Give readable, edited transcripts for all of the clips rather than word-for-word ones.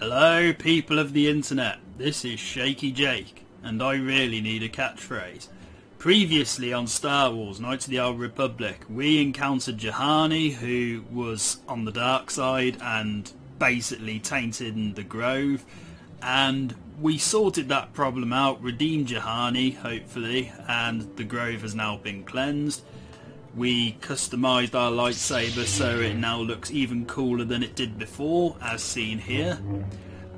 Hello, people of the internet. This is Shaky Jake, and I really need a catchphrase. Previously on Star Wars Knights of the Old Republic, we encountered Juhani, who was on the dark side and basically tainted the Grove, and we sorted that problem out, redeemed Juhani, hopefully, and the Grove has now been cleansed. We customised our lightsaber so it now looks even cooler than it did before, as seen here.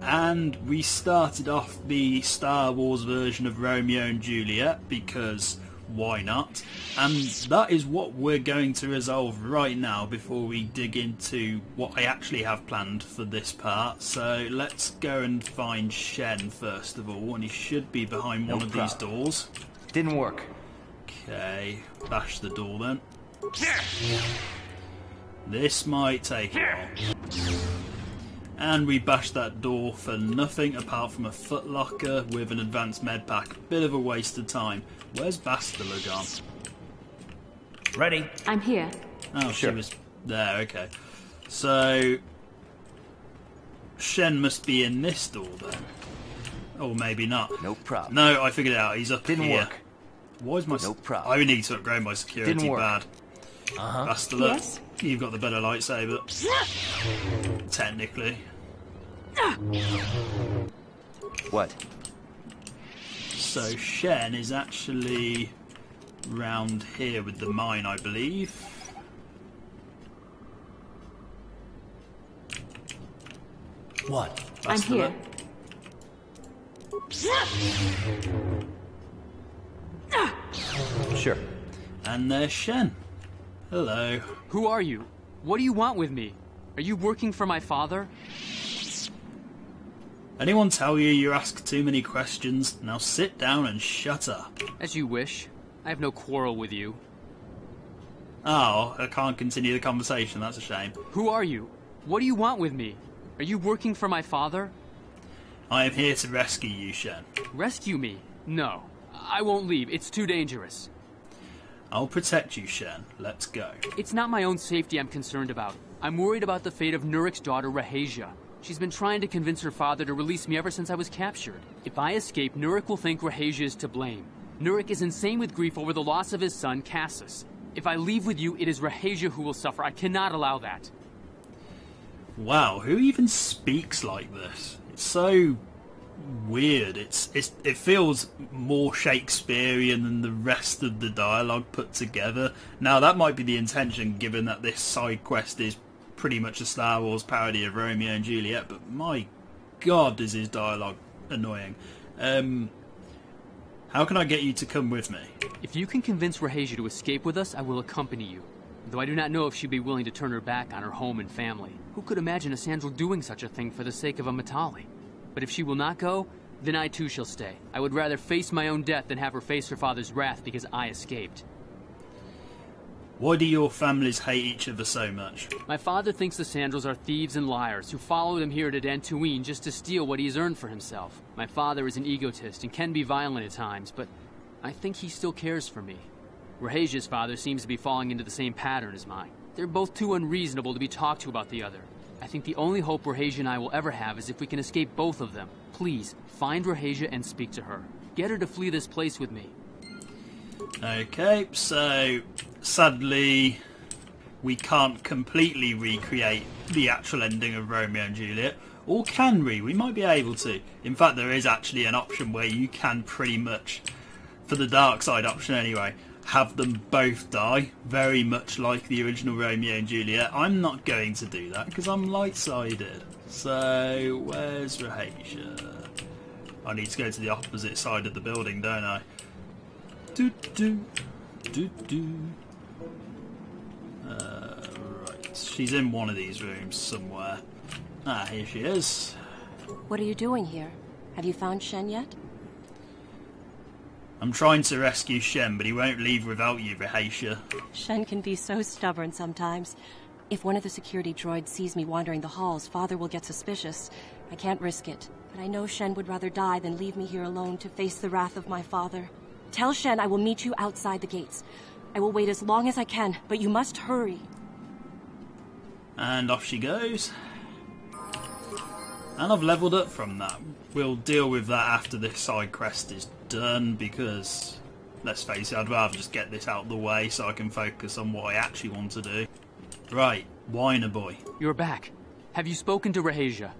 And we started off the Star Wars version of Romeo and Juliet, because why not? And that is what we're going to resolve right now before we dig into what I actually have planned for this part. So let's go and find Shen first of all, and he should be behind one of these doors. Didn't work. Okay, bash the door then. This might take a while. And we bashed that door for nothing apart from a footlocker with an advanced med pack. Bit of a waste of time. Where's Bastila gone? Ready? I'm here. Oh, sure. She was there, okay. So Shen must be in this door then. Or maybe not. No problem. No, I figured it out. He's up here. Didn't work. Why is my... No problem. I need to upgrade my security. Didn't work. Bad. Bastila, yes? You've got the better lightsaber. Technically. What? So Shen is actually round here with the mine, I believe. What? Bastila. I'm here. Sure. And there's Shen. Hello. Who are you? What do you want with me? Are you working for my father? Anyone tell you you ask too many questions? Now sit down and shut up. As you wish. I have no quarrel with you. Oh, I can't continue the conversation, that's a shame. Who are you? What do you want with me? Are you working for my father? I am here to rescue you, Shen. Rescue me? No. I won't leave. It's too dangerous. I'll protect you, Shen. Let's go. It's not my own safety I'm concerned about. I'm worried about the fate of Nurik's daughter, Rahasia. She's been trying to convince her father to release me ever since I was captured. If I escape, Nurik will think Rahasia is to blame. Nurik is insane with grief over the loss of his son, Cassus. If I leave with you, it is Rahasia who will suffer. I cannot allow that. Wow, who even speaks like this? It's so weird. It feels more Shakespearean than the rest of the dialogue put together. Now that might be the intention, given that this side quest is pretty much a Star Wars parody of Romeo and Juliet, but my god is his dialogue annoying. How can I get you to come with me? If you can convince Rahasia to escape with us, I will accompany you. Though I do not know if she'd be willing to turn her back on her home and family. Who could imagine a Sandral doing such a thing for the sake of a Matale? But if she will not go, then I too shall stay. I would rather face my own death than have her face her father's wrath because I escaped. Why do your families hate each other so much? My father thinks the Sandrals are thieves and liars who followed him here to Dantooine just to steal what he has earned for himself. My father is an egotist and can be violent at times, but I think he still cares for me. Rahasia's father seems to be falling into the same pattern as mine. They're both too unreasonable to be talked to about the other. I think the only hope Rahasia and I will ever have is if we can escape both of them. Please, find Rahasia and speak to her. Get her to flee this place with me. Okay, so sadly we can't completely recreate the actual ending of Romeo and Juliet. Or can we? We might be able to. In fact, there is actually an option where you can pretty much, for the dark side option anyway, have them both die, very much like the original Romeo and Juliet. I'm not going to do that because I'm light-sided. So, where's Rahasia? I need to go to the opposite side of the building, don't I? Right, she's in one of these rooms somewhere. Ah, here she is. What are you doing here? Have you found Shen yet? I'm trying to rescue Shen, but he won't leave without you, Rahasia. Shen can be so stubborn sometimes. If one of the security droids sees me wandering the halls, Father will get suspicious. I can't risk it, but I know Shen would rather die than leave me here alone to face the wrath of my father. Tell Shen I will meet you outside the gates. I will wait as long as I can, but you must hurry. And off she goes. And I've leveled up from that. We'll deal with that after this side quest is done, because, let's face it, I'd rather just get this out of the way so I can focus on what I actually want to do. Right, Whiner Boy. You're back. Have you spoken to Rahasia?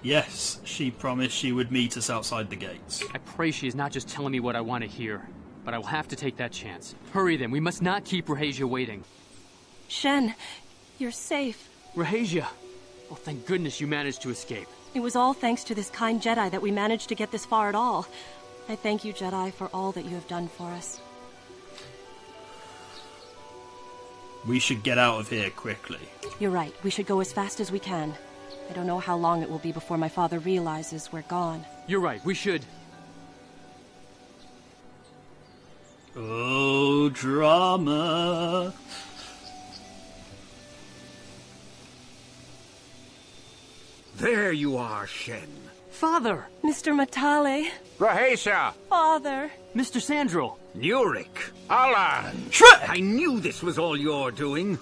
Yes, she promised she would meet us outside the gates. I pray she is not just telling me what I want to hear, but I will have to take that chance. Hurry then, we must not keep Rahasia waiting. Shen, you're safe. Rahasia! Oh, thank goodness you managed to escape. It was all thanks to this kind Jedi that we managed to get this far at all. I thank you, Jedi, for all that you have done for us. We should get out of here quickly. You're right. We should go as fast as we can. I don't know how long it will be before my father realizes we're gone. You're right, we should. Oh, drama. There you are, Shen. Father! Mr. Matale. Rahasia! Father. Mr. Sandral! Nurik! Alan! Shrek! I knew this was all your doing.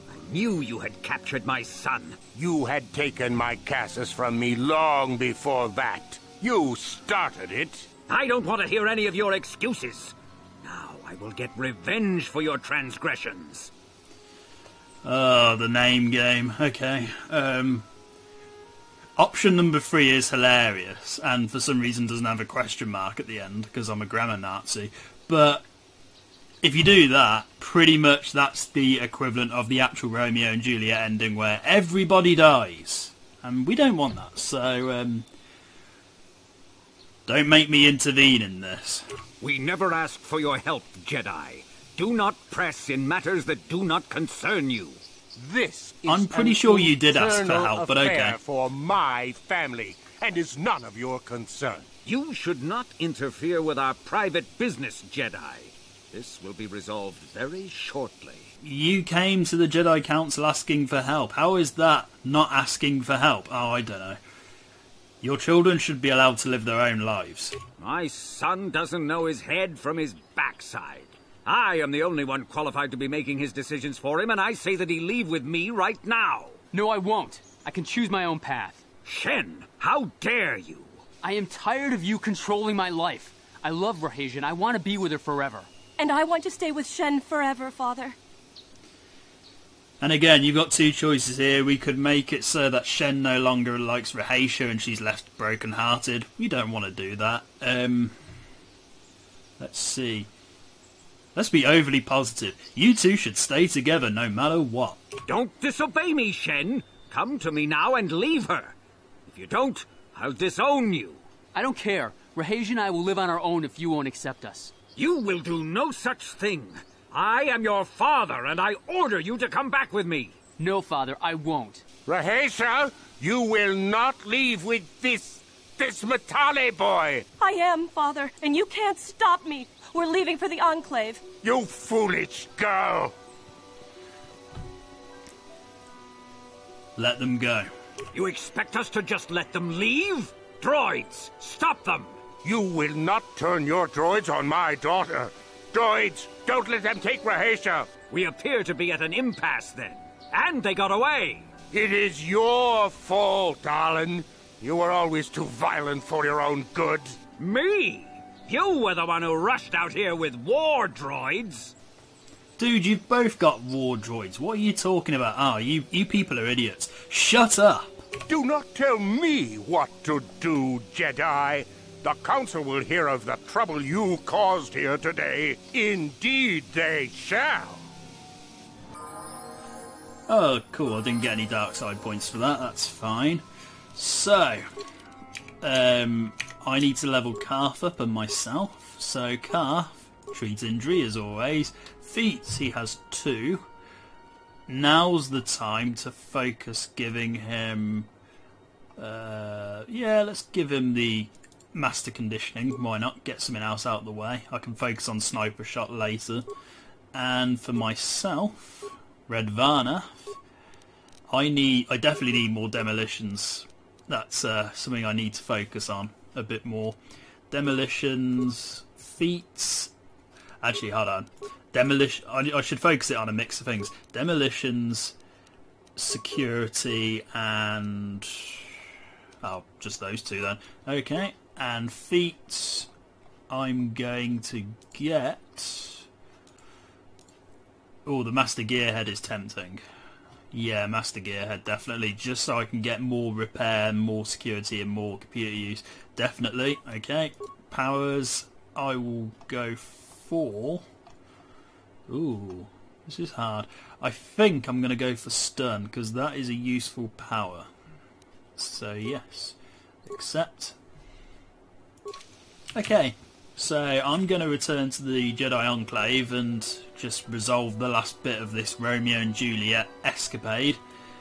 I knew you had captured my son. You had taken my Cassus from me long before that. You started it. I don't want to hear any of your excuses. Now I will get revenge for your transgressions. Oh, the name game. Okay. Option number 3 is hilarious, and for some reason doesn't have a question mark at the end, because I'm a grammar Nazi. But if you do that, pretty much that's the equivalent of the actual Romeo and Juliet ending, where everybody dies. And we don't want that, so don't make me intervene in this. We never asked for your help, Jedi. Do not press in matters that do not concern you. This is I'm pretty sure you did ask for internal help, but affair okay. for my family, and is none of your concern. You should not interfere with our private business, Jedi. This will be resolved very shortly. You came to the Jedi Council asking for help. How is that not asking for help? Oh, I don't know. Your children should be allowed to live their own lives. My son doesn't know his head from his backside. I am the only one qualified to be making his decisions for him, and I say that he leave with me right now. No, I won't. I can choose my own path. Shen, how dare you? I am tired of you controlling my life. I love Rahasia, and I want to be with her forever. And I want to stay with Shen forever, Father. And again, you've got two choices here. We could make it so that Shen no longer likes Rahasia and she's left broken-hearted. We don't want to do that. Let's see. Let's be overly positive. You two should stay together no matter what. Don't disobey me, Shen. Come to me now and leave her. If you don't, I'll disown you. I don't care. Rahasia and I will live on our own if you won't accept us. You will do no such thing. I am your father, and I order you to come back with me. No, Father, I won't. Rahasia, you will not leave with this Matale boy. I am, Father, and you can't stop me. We're leaving for the Enclave. You foolish girl. Let them go. You expect us to just let them leave? Droids, stop them! You will not turn your droids on my daughter. Droids, don't let them take Rahasia. We appear to be at an impasse then. And they got away. It is your fault, Alan. You were always too violent for your own good. Me? You were the one who rushed out here with war droids. Dude, you've both got war droids. What are you talking about? Ah, you people are idiots. Shut up! Do not tell me what to do, Jedi. The Council will hear of the trouble you caused here today. Indeed they shall. Oh, cool. I didn't get any dark side points for that. That's fine. So, I need to level Carth up and myself. So, Carth treats injury as always. Feats, he has 2. Now's the time to focus giving him... yeah, let's give him the Master Conditioning. Why not? Get something else out of the way. I can focus on Sniper Shot later. And for myself, Redvana, I definitely need more demolitions. That's something I need to focus on a bit more. Demolitions, feats... Actually, hold on. I should focus it on a mix of things. Demolitions, security, and... Oh, just those two then. Okay, and feats, I'm going to get... Oh, the Master Gearhead is tempting. Yeah, Master Gearhead, definitely. Just so I can get more repair, more security, and more computer use. Definitely. Okay. Powers, I will go for... Ooh, this is hard. I think I'm going to go for stun, because that is a useful power. So, yes. Accept. Okay. So, I'm going to return to the Jedi Enclave and just resolve the last bit of this Romeo and Juliet escapade,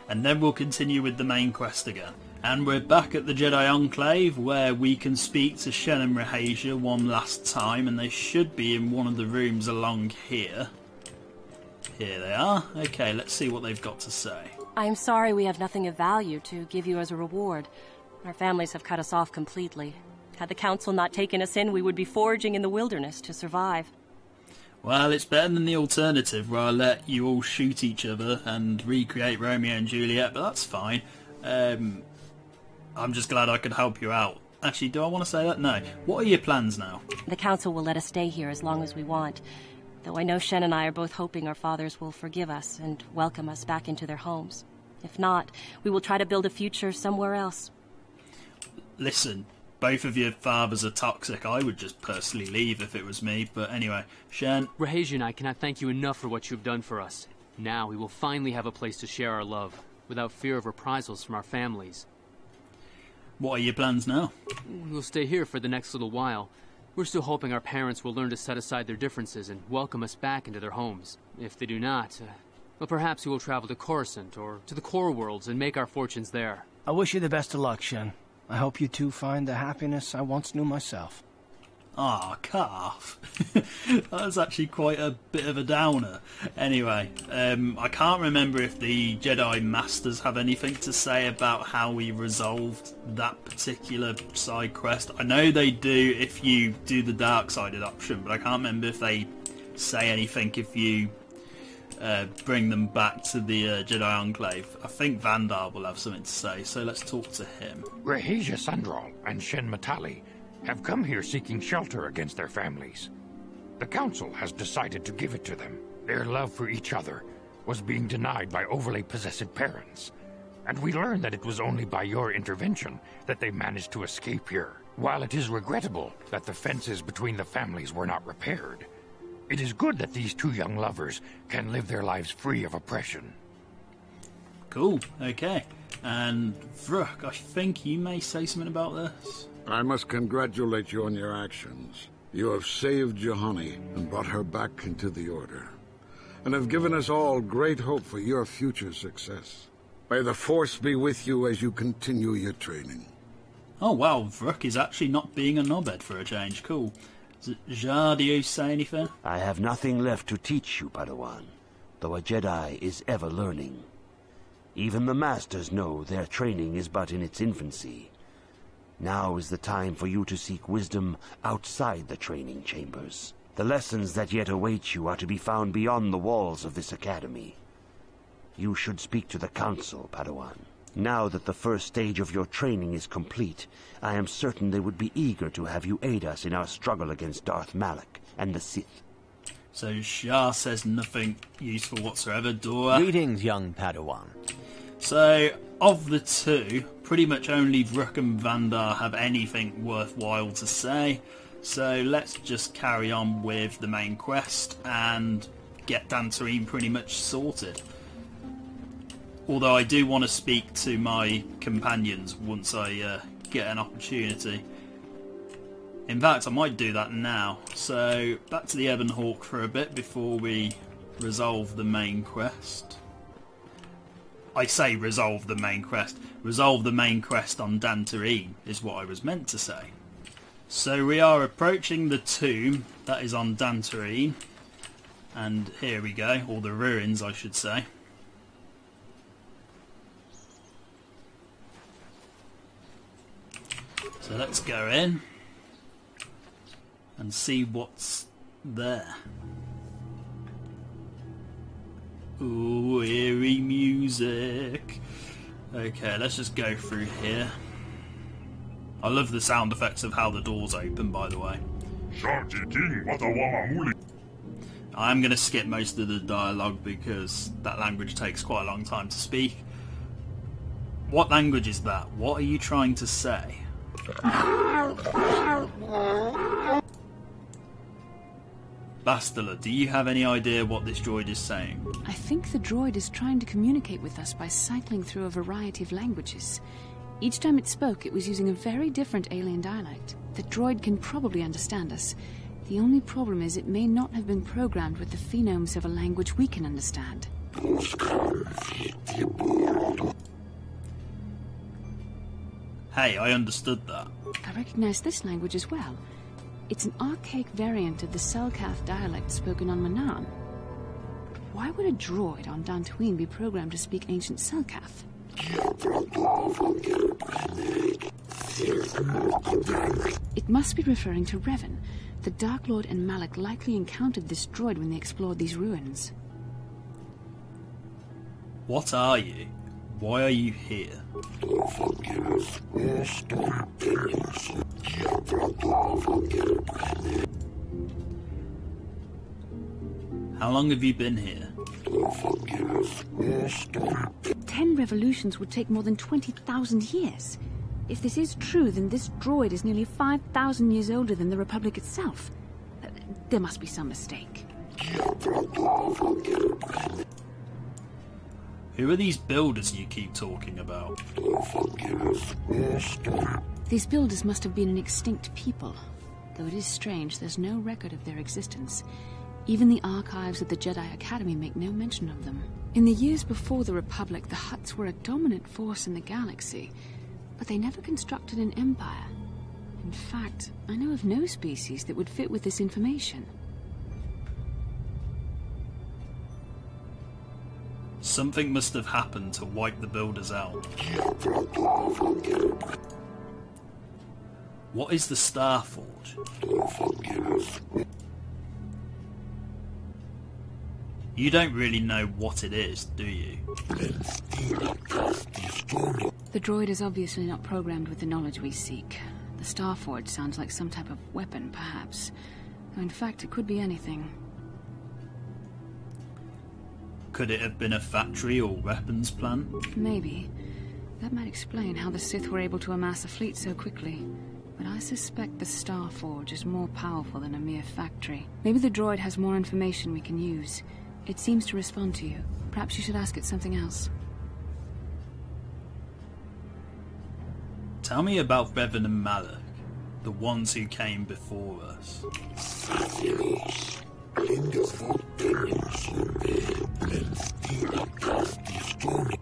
and then we'll continue with the main quest again. And we're back at the Jedi Enclave, where we can speak to Shen and Rahasia one last time, and they should be in one of the rooms along here. Here they are. Okay, let's see what they've got to say. I'm sorry we have nothing of value to give you as a reward. Our families have cut us off completely. Had the Council not taken us in, we would be foraging in the wilderness to survive. Well, it's better than the alternative, where I let you all shoot each other and recreate Romeo and Juliet, but that's fine. I'm just glad I could help you out. Actually, do I want to say that? No. What are your plans now? The Council will let us stay here as long as we want, though I know Shen and I are both hoping our fathers will forgive us and welcome us back into their homes. If not, we will try to build a future somewhere else. Listen, both of your fathers are toxic. I would just personally leave if it was me, but anyway, Shen... Rahasia and I cannot thank you enough for what you've done for us. Now we will finally have a place to share our love, without fear of reprisals from our families. What are your plans now? We'll stay here for the next little while. We're still hoping our parents will learn to set aside their differences and welcome us back into their homes. If they do not, well, perhaps we will travel to Coruscant or to the core worlds and make our fortunes there. I wish you the best of luck, Shen. I hope you two find the happiness I once knew myself. Ah, Carth. That's actually quite a bit of a downer. Anyway, I can't remember if the Jedi Masters have anything to say about how we resolved that particular side quest. I know they do if you do the dark-sided option, but I can't remember if they say anything if you bring them back to the Jedi Enclave. I think Vandar will have something to say, so let's talk to him. Rahasia Sandral and Shen Matale have come here seeking shelter against their families. The Council has decided to give it to them. Their love for each other was being denied by overly possessive parents, and we learned that it was only by your intervention that they managed to escape here. While it is regrettable that the fences between the families were not repaired, it is good that these two young lovers can live their lives free of oppression. Cool, okay. And Vrook, I think you may say something about this. I must congratulate you on your actions. You have saved Juhani and brought her back into the Order, and have given us all great hope for your future success. May the Force be with you as you continue your training. Oh wow, Vrook is actually not being a knobhead for a change. Cool. Jar, do you say anything? I have nothing left to teach you, Padawan, though a Jedi is ever learning. Even the Masters know their training is but in its infancy. Now is the time for you to seek wisdom outside the training chambers. The lessons that yet await you are to be found beyond the walls of this academy. You should speak to the Council, Padawan. Now that the first stage of your training is complete, I am certain they would be eager to have you aid us in our struggle against Darth Malak and the Sith. So Shah says nothing useful whatsoever. Dora? Greetings, young Padawan. So, of the two, pretty much only Vrook and Vandar have anything worthwhile to say. So let's just carry on with the main quest and get Dantooine pretty much sorted. Although I do want to speak to my companions once I get an opportunity. In fact, I might do that now. So, back to the Ebon Hawk for a bit before we resolve the main quest. I say resolve the main quest. Resolve the main quest on Dantooine is what I was meant to say. So we are approaching the tomb that is on Dantooine. And here we go, or the ruins I should say. So let's go in and see what's there. Ooh, eerie music. Okay, let's just go through here. I love the sound effects of how the doors open, by the way. I'm going to skip most of the dialogue because that language takes quite a long time to speak. What language is that? What are you trying to say? Bastila, do you have any idea what this droid is saying? I think the droid is trying to communicate with us by cycling through a variety of languages. Each time it spoke, it was using a very different alien dialect. The droid can probably understand us. The only problem is it may not have been programmed with the phonemes of a language we can understand. Hey, I understood that. I recognize this language as well. It's an archaic variant of the Selkath dialect spoken on Manaan. Why would a droid on Dantooine be programmed to speak ancient Selkath? It must be referring to Revan. The Dark Lord and Malak likely encountered this droid when they explored these ruins. What are you? Why are you here? How long have you been here? 10 revolutions would take more than 20,000 years. If this is true, then this droid is nearly 5,000 years older than the Republic itself. There must be some mistake. Who are these builders you keep talking about? These builders must have been an extinct people. Though it is strange, there's no record of their existence. Even the archives of the Jedi Academy make no mention of them. In the years before the Republic, the Hutts were a dominant force in the galaxy, but they never constructed an empire. In fact, I know of no species that would fit with this information. Something must have happened to wipe the builders out. What is the Starforge? You don't really know what it is, do you? The droid is obviously not programmed with the knowledge we seek. The Starforge sounds like some type of weapon, perhaps. Though in fact, it could be anything. Could it have been a factory or weapons plant? Maybe. That might explain how the Sith were able to amass a fleet so quickly. But I suspect the Starforge is more powerful than a mere factory. Maybe the droid has more information we can use. It seems to respond to you. Perhaps you should ask it something else. Tell me about Revan and Malak, the ones who came before us.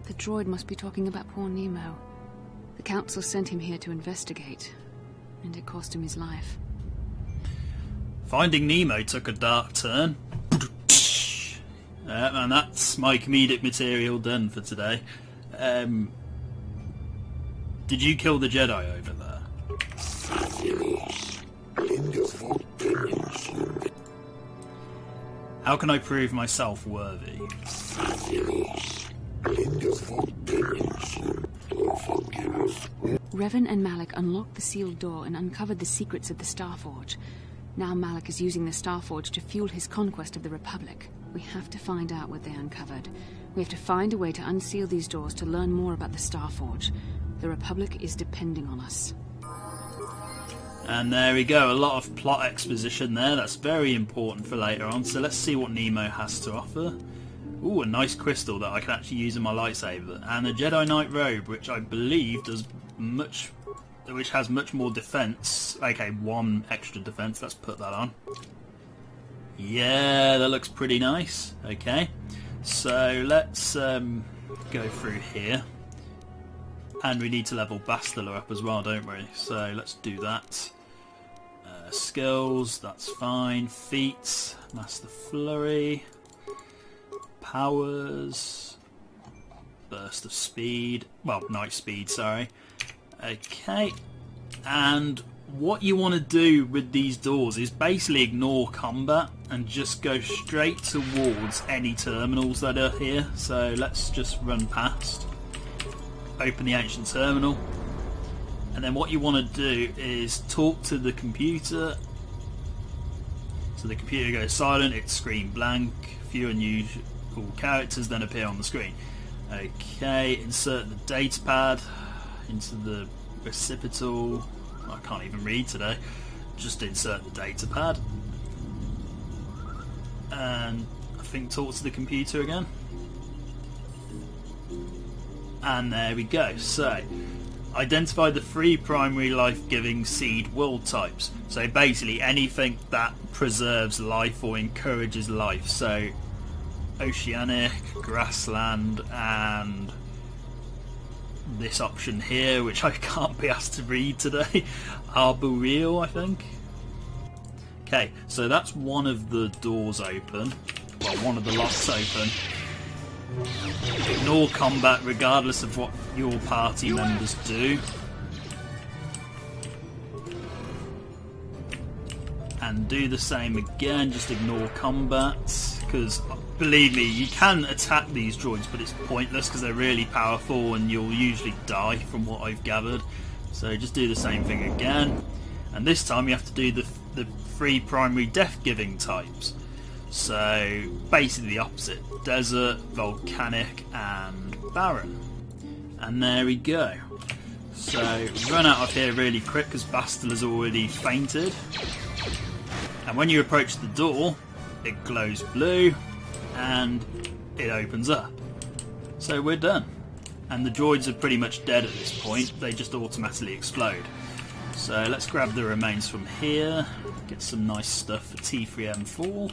The droid must be talking about poor Nemo. The Council sent him here to investigate, and it cost him his life. Finding Nemo took a dark turn. And that's my comedic material done for today. Did you kill the Jedi over there? How can I prove myself worthy? Revan and Malak unlocked the sealed door and uncovered the secrets of the Starforge. Now Malak is using the Starforge to fuel his conquest of the Republic. We have to find out what they uncovered. We have to find a way to unseal these doors to learn more about the Starforge. The Republic is depending on us. And there we go, a lot of plot exposition there. That's very important for later on. So let's see what Nemo has to offer. Ooh, a nice crystal that I can actually use in my lightsaber. And a Jedi Knight robe, which I believe does much... which has much more defense. Okay, 1 extra defense. Let's put that on. Yeah, that looks pretty nice. Okay, so let's go through here. And we need to level Bastila up as well, don't we? So let's do that. Skills, that's fine. Feats, Master Flurry. Powers. Burst of Speed. Well, Night Speed, sorry. Okay, and what you want to do with these doors is basically ignore combat and just go straight towards any terminals that are here. So let's just run past. Open the ancient terminal. And then what you want to do is talk to the computer. So the computer goes silent, it's screen blank, few unusual characters then appear on the screen. Okay, insert the data pad into the reciprocal. I can't even read today. Just insert the data pad. And I think talk to the computer again. And there we go. So, identify the 3 primary life-giving seed world types. So basically anything that preserves life or encourages life. So oceanic, grassland, and this option here, which I can't be asked to read today, arboreal, I think. Okay, so that's one of the doors open. Well, one of the locks open. Ignore combat regardless of what your party members do. And do the same again, just ignore combat, because believe me, you can attack these droids, but it's pointless because they're really powerful and you'll usually die from what I've gathered. So just do the same thing again. And this time you have to do the 3 primary death-giving types. So basically the opposite: desert, volcanic, and barren. And there we go. So run out of here really quick because Bastila's already fainted. And when you approach the door, it glows blue and it opens up. So we're done. And the droids are pretty much dead at this point. They just automatically explode. So let's grab the remains from here. Get some nice stuff for T3M4.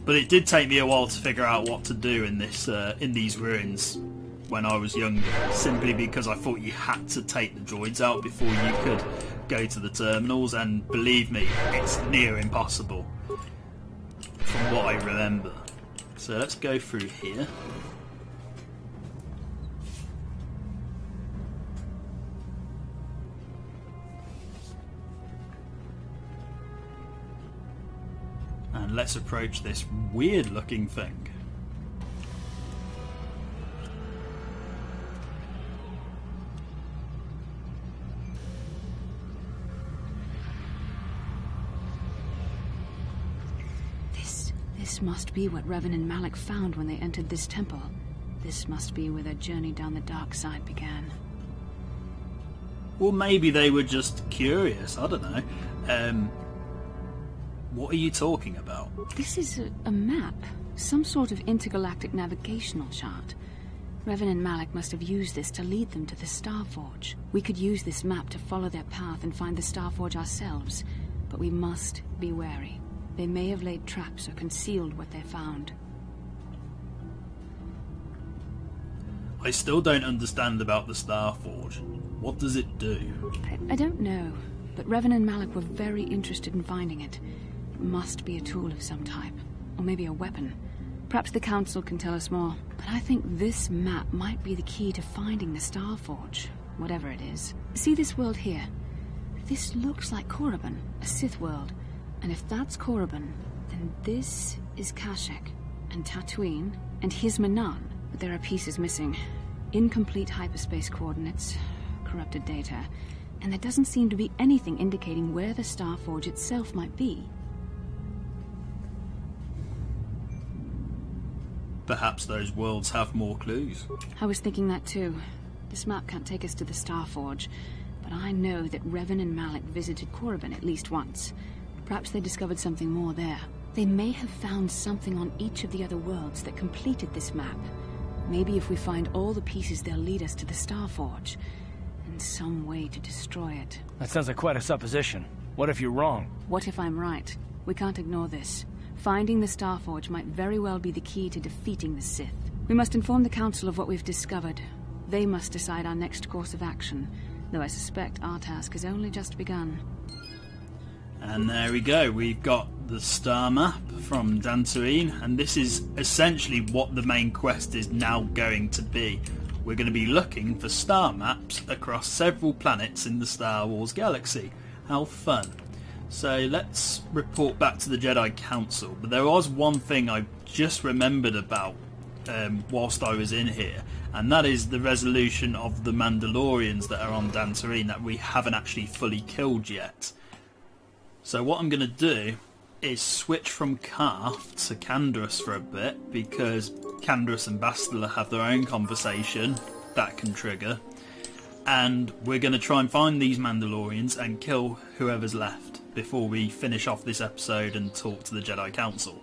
But it did take me a while to figure out what to do in this in these ruins when I was younger, simply because I thought you had to take the droids out before you could go to the terminals, and believe me, it's near impossible from what I remember. So let's go through here. And let's approach this weird looking thing. This must be what Revan and Malak found when they entered this temple. This must be where their journey down the dark side began. Well, maybe they were just curious, I don't know. What are you talking about? This is a map. Some sort of intergalactic navigational chart. Revan and Malak must have used this to lead them to the Starforge. We could use this map to follow their path and find the Starforge ourselves. But we must be wary. They may have laid traps or concealed what they found. I still don't understand about the Starforge. What does it do? I don't know, but Revan and Malak were very interested in finding it. It must be a tool of some type, or maybe a weapon. Perhaps the Council can tell us more, but I think this map might be the key to finding the Starforge, whatever it is. See this world here? This looks like Korriban, a Sith world. And if that's Korriban, then this is Kashyyyk, and Dantooine, and Hizmanan. But there are pieces missing. Incomplete hyperspace coordinates, corrupted data, and there doesn't seem to be anything indicating where the Starforge itself might be. Perhaps those worlds have more clues. I was thinking that too. This map can't take us to the Starforge, but I know that Revan and Malak visited Korriban at least once. Perhaps they discovered something more there. They may have found something on each of the other worlds that completed this map. Maybe if we find all the pieces, they'll lead us to the Starforge, and some way to destroy it. That sounds like quite a supposition. What if you're wrong? What if I'm right? We can't ignore this. Finding the Starforge might very well be the key to defeating the Sith. We must inform the Council of what we've discovered. They must decide our next course of action, though I suspect our task has only just begun. And there we go, we've got the star map from Dantooine, and this is essentially what the main quest is now going to be. We're going to be looking for star maps across several planets in the Star Wars galaxy. How fun. So let's report back to the Jedi Council, but there was one thing I just remembered about whilst I was in here, and that is the resolution of the Mandalorians that are on Dantooine that we haven't actually fully killed yet. So what I'm going to do is switch from Carth to Canderous for a bit, because Canderous and Bastila have their own conversation that can trigger, and we're going to try and find these Mandalorians and kill whoever's left before we finish off this episode and talk to the Jedi Council.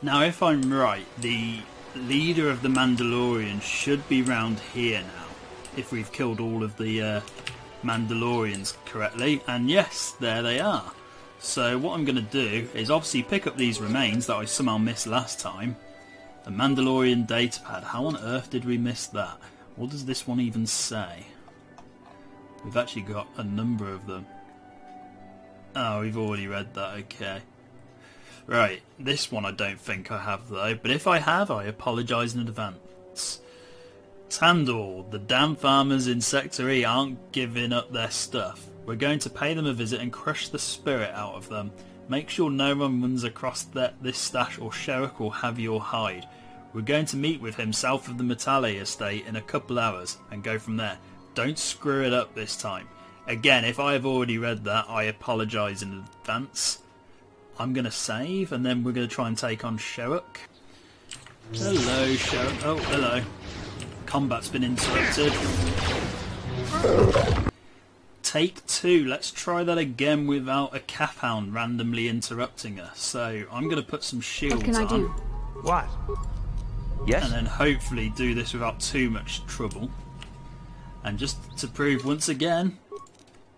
Now, if I'm right, the leader of the Mandalorians should be round here now, if we've killed all of the Mandalorians correctly, and yes, there they are. So what I'm going to do is obviously pick up these remains that I somehow missed last time. The Mandalorian datapad, how on earth did we miss that? What does this one even say? We've actually got a number of them. Oh, we've already read that, okay. Right, this one I don't think I have though, but if I have, I apologise in advance. Tandor, the damn farmers in Sector E aren't giving up their stuff. We're going to pay them a visit and crush the spirit out of them. Make sure no one runs across this stash or Sherrick will have your hide. We're going to meet with him south of the Matale estate in a couple hours and go from there. Don't screw it up this time. Again, if I have already read that, I apologise in advance. I'm going to save, and then we're going to try and take on Sherrick. Hello, Sherrick. Oh, hello. Combat's been interrupted. Take 2. Let's try that again without a Calfhound randomly interrupting us. So, I'm going to put some shields on. What can I do? What? Yes? And then hopefully do this without too much trouble. And just to prove once again,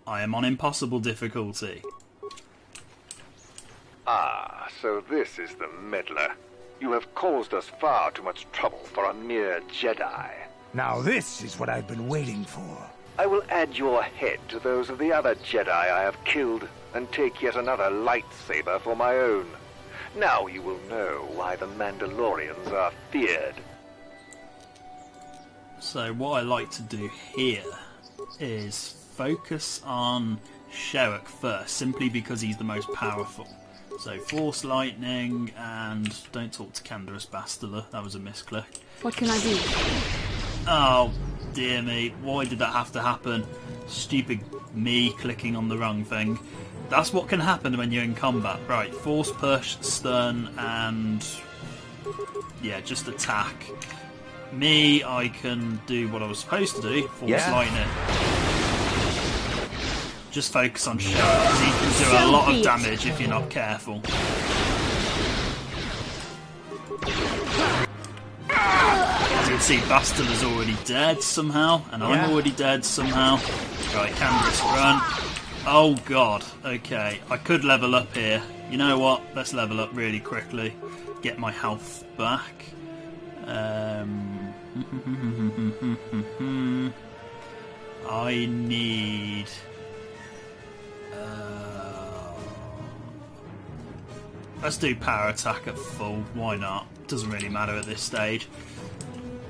I am on impossible difficulty. Ah, so this is the meddler. You have caused us far too much trouble for a mere Jedi. Now this is what I've been waiting for. I will add your head to those of the other Jedi I have killed, and take yet another lightsaber for my own. Now you will know why the Mandalorians are feared. So what I like to do here is focus on Sherrick first, simply because he's the most powerful. So Force Lightning, and don't talk to Canderous Bastila, that was a misclick. What can I do? Oh, dear me, why did that have to happen? Stupid me clicking on the wrong thing. That's what can happen when you're in combat. Right, Force Push, Stun, and yeah, just attack. Me, I can do what I was supposed to do, Force Lightning. Just focus on Sherrick, because he can do a lot of damage if you're not careful. As you can see, Bastila's already dead somehow, and I'm already dead somehow. Right, Canderous, run. Oh god, okay, I could level up here. You know what, let's level up really quickly. Get my health back. I need... let's do power attack at full, why not? Doesn't really matter at this stage.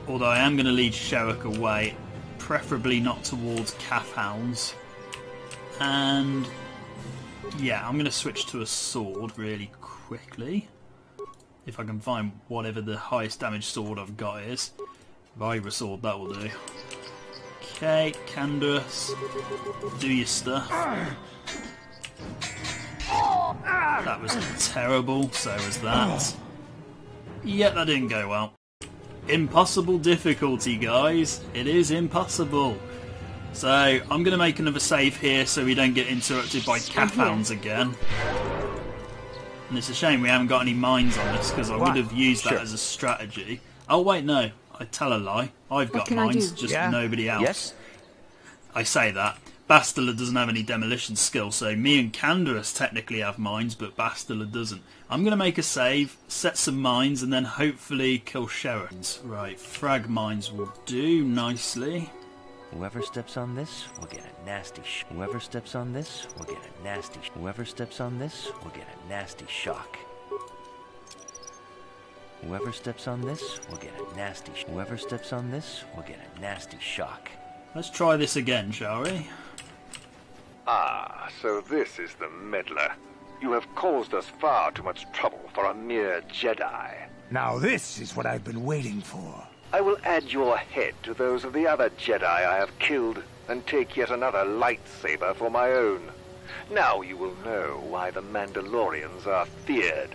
Although I am going to lead Sherrick away, preferably not towards Calfhounds. And yeah, I'm going to switch to a sword really quickly. If I can find whatever the highest damage sword I've got is. Vibra sword, that will do. Okay, Canderous, do your stuff. That was terrible, so was that. Yeah, that didn't go well. Impossible difficulty, guys. It is impossible. So, I'm going to make another save here so we don't get interrupted by Calfhounds again. And it's a shame we haven't got any mines on this, because I would have used that as a strategy. Oh wait, no. I tell a lie. I've got mines, just nobody else. Yes? I say that. Bastila doesn't have any demolition skill, so me and Canderous technically have mines, but Bastila doesn't. I'm going to make a save, set some mines, and then hopefully kill Sherrick. Right, frag mines will do nicely. Whoever steps on this will get a nasty Whoever steps on this will get a nasty Whoever steps on this will get a nasty shock. Whoever steps on this will get a nasty Whoever steps on this will get a nasty shock. Let's try this again, shall we? Ah, so this is the meddler. You have caused us far too much trouble for a mere Jedi. Now this is what I've been waiting for. I will add your head to those of the other Jedi I have killed and take yet another lightsaber for my own. Now you will know why the Mandalorians are feared.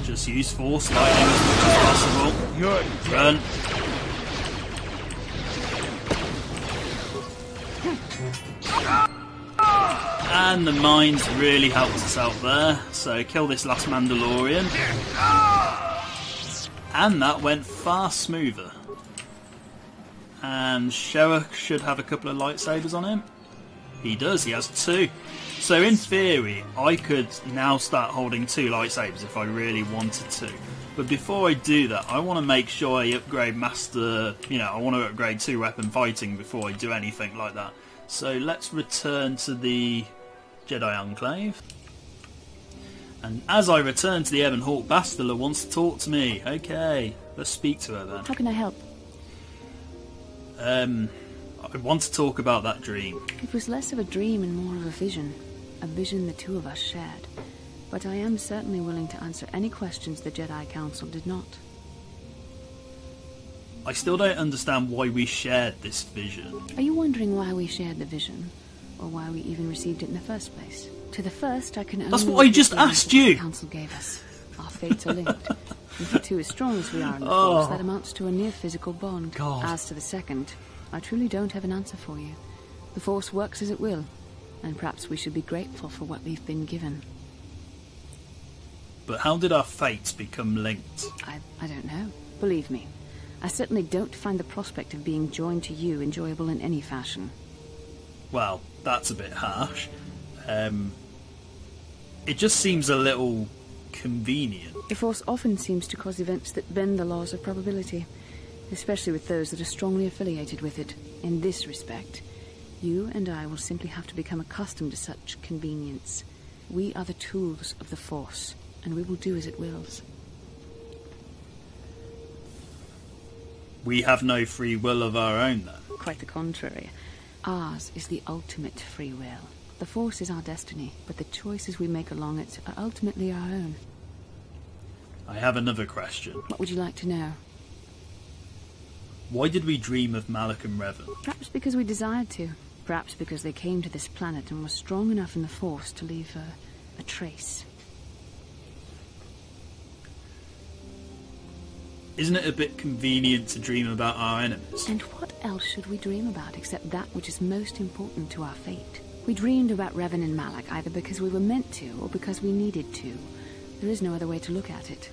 Just use Force lightning as much as possible. Run. And the mines really helped us out there, so kill this last Mandalorian. And that went far smoother. And Showa should have a couple of lightsabers on him. He does, he has 2. So in theory, I could now start holding 2 lightsabers if I really wanted to. But before I do that, I want to make sure I upgrade Master, I want to upgrade 2 weapon fighting before I do anything like that. So let's return to the Jedi Enclave. And as I return to the Ebon Hawk, Bastila wants to talk to me. Okay, let's speak to her then. How can I help? I want to talk about that dream. It was less of a dream and more of a vision the 2 of us shared. But I am certainly willing to answer any questions the Jedi Council did not. I still don't understand why we shared this vision. Are you wondering why we shared the vision? Or why we even received it in the first place? To the first, I can only... That's what I just asked you! The Council gave us. Our fates are linked. If the 2 as strong as we are in the Force, that amounts to a near-physical bond. God. As to the second, I truly don't have an answer for you. The Force works as it will, and perhaps we should be grateful for what we've been given. But how did our fates become linked? I don't know. Believe me, I certainly don't find the prospect of being joined to you enjoyable in any fashion. Well, that's a bit harsh. It just seems a little convenient. The Force often seems to cause events that bend the laws of probability, especially with those that are strongly affiliated with it. In this respect, you and I will simply have to become accustomed to such convenience. We are the tools of the Force, and we will do as it wills. We have no free will of our own, then? Quite the contrary. Ours is the ultimate free will. The Force is our destiny, but the choices we make along it are ultimately our own. I have another question. What would you like to know? Why did we dream of Malak and Revan? Perhaps because we desired to. Perhaps because they came to this planet and were strong enough in the Force to leave a trace. Isn't it a bit convenient to dream about our enemies? And what else should we dream about except that which is most important to our fate? We dreamed about Revan and Malak either because we were meant to or because we needed to. There is no other way to look at it.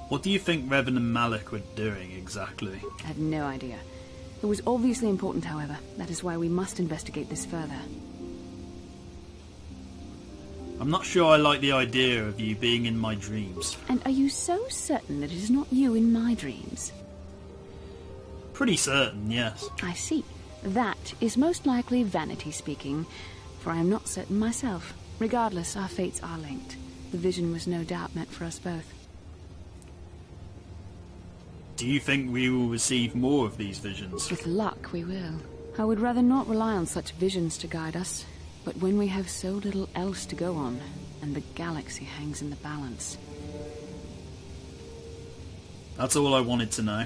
What do you think Revan and Malak were doing exactly? I have no idea. It was obviously important, however. That is why we must investigate this further. I'm not sure I like the idea of you being in my dreams. And are you so certain that it is not you in my dreams? Pretty certain, yes. I see. That is most likely vanity speaking, for I am not certain myself. Regardless, our fates are linked. The vision was no doubt meant for us both. Do you think we will receive more of these visions? With luck, we will. I would rather not rely on such visions to guide us. But when we have so little else to go on, and the galaxy hangs in the balance... That's all I wanted to know.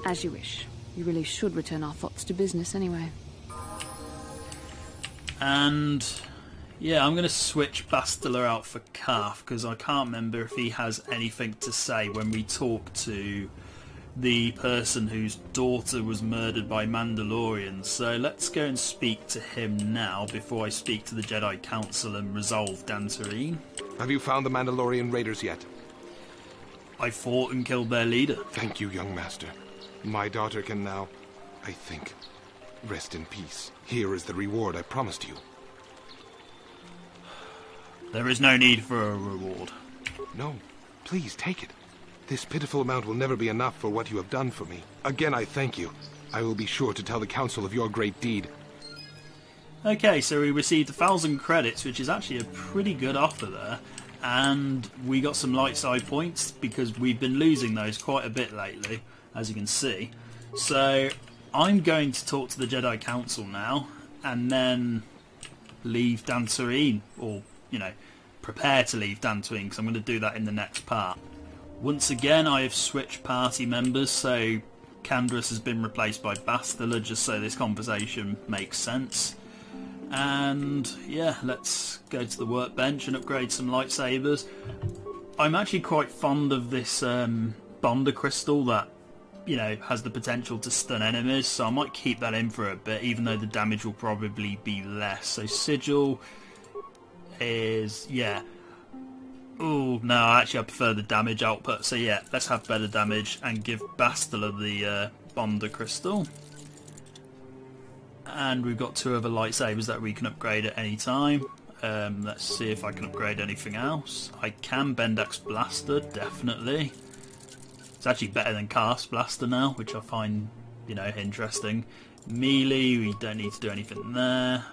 As you wish. You really should return our thoughts to business anyway. And... yeah, I'm going to switch Bastila out for Carth, because I can't remember if he has anything to say when we talk to the person whose daughter was murdered by Mandalorians. So let's go and speak to him now before I speak to the Jedi Council and resolve Dantooine. Have you found the Mandalorian raiders yet? I fought and killed their leader. Thank you, young master. My daughter can now, I think, rest in peace. Here is the reward I promised you. There is no need for a reward. No, please take it. This pitiful amount will never be enough for what you have done for me. Again, I thank you. I will be sure to tell the Council of your great deed. Okay, so we received 1,000 credits, which is actually a pretty good offer there. And we got some light side points because we've been losing those quite a bit lately, as you can see. So I'm going to talk to the Jedi Council now and then leave Dantooine, or, you know, prepare to leave Dantooine, because I'm going to do that in the next part. Once again, I have switched party members, so Candace has been replaced by Bastila, just so this conversation makes sense. And yeah, let's go to the workbench and upgrade some lightsabers. I'm actually quite fond of this Bonder crystal that, you know, has the potential to stun enemies, so I might keep that in for a bit, even though the damage will probably be less. So Sigil is, yeah. Oh no, actually I prefer the damage output, so yeah, let's have better damage and give Bastila the Bonder crystal. And we've got 2 other lightsabers that we can upgrade at any time. Let's see if I can upgrade anything else. I can Bendax Blaster, definitely. It's actually better than Carth's Blaster now, which I find, you know, interesting. Melee, we don't need to do anything there.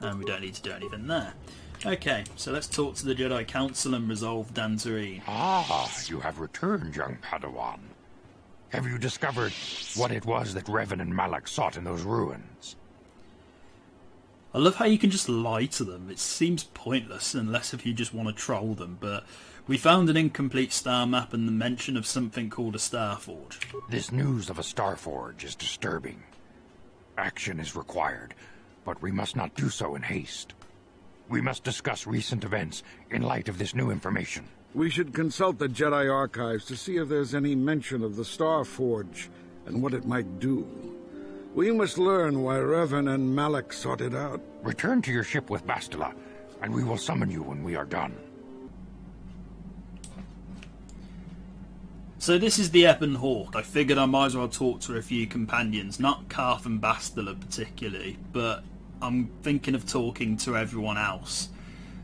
And we don't need to do anything there. Okay, so let's talk to the Jedi Council and resolve Dantooine. Ah, you have returned, young Padawan. Have you discovered what it was that Revan and Malak sought in those ruins? I love how you can just lie to them. It seems pointless unless if you just want to troll them, but we found an incomplete star map and the mention of something called a Star Forge. This news of a Star Forge is disturbing. Action is required, but we must not do so in haste. We must discuss recent events in light of this new information. We should consult the Jedi archives to see if there's any mention of the Star Forge and what it might do. We must learn why Revan and Malak sought it out. Return to your ship with Bastila, and we will summon you when we are done. So this is the Ebon Hawk. I figured I might as well talk to a few companions, not Carth and Bastila particularly, but I'm thinking of talking to everyone else.